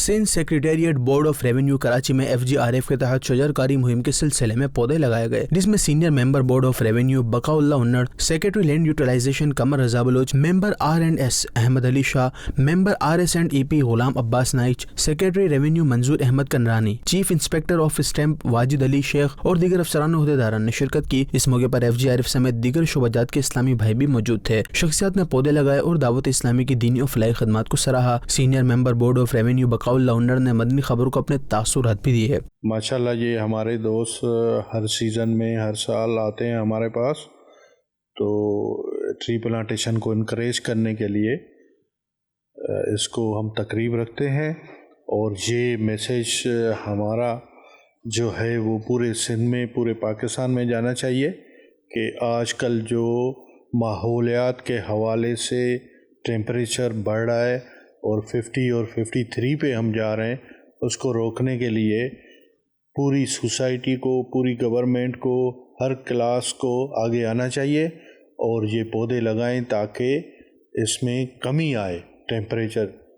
Sindh secretariat board of revenue Karachi میں FGRF کے تحت شجرکاری مہم کے سلسلے میں پودے لگائے گئے، جس میں senior member board of revenue Baqa Ullah Unar, secretary land utilisation Qamar Raza Baloch, member R&S Ahmed Ali Shah, member RS&EP Ghulam Abbas Naich, secretary revenue Manzoor Ahmed Kanrani, chief inspector of stamp Wajid Ali Sheikh اور دیگر افسران و عہدیداران نے شرکت کی۔ اس موقع پر FGRF سمیت دیگر شعبہ جات کے اسلامی بھائی بھی موجود تھے۔ شخصیات نے پودے لگائے اور دعوت اسلامی کی دینی اور فلاحی خدمات کو سراہا۔ Senior member board of revenue Baqa Ullah انڑ نے مدنی خبروں کو اپنے تاثرات بھی دیے۔ ماشاءاللہ یہ ہمارے دوست ہر سیزن میں ہر سال آتے ہیں ہمارے پاس، تو ٹری پلانٹیشن کو انکریج کرنے کے لیے اس کو ہم تقریب رکھتے ہیں، اور یہ میسیج ہمارا جو ہے وہ پورے سندھ میں، پورے پاکستان میں جانا چاہیے کہ آج کل جو ماحولیات کے حوالے سے ٹیمپریچر بڑھ رہا ہے اور 50 اور 53 پہ ہم جا رہے ہیں، اس کو روکنے کے لیے پوری سوسائٹی کو، پوری گورنمنٹ کو، ہر کلاس کو آگے آنا چاہیے اور یہ پودے لگائیں تاکہ اس میں کمی آئے ٹیمپریچر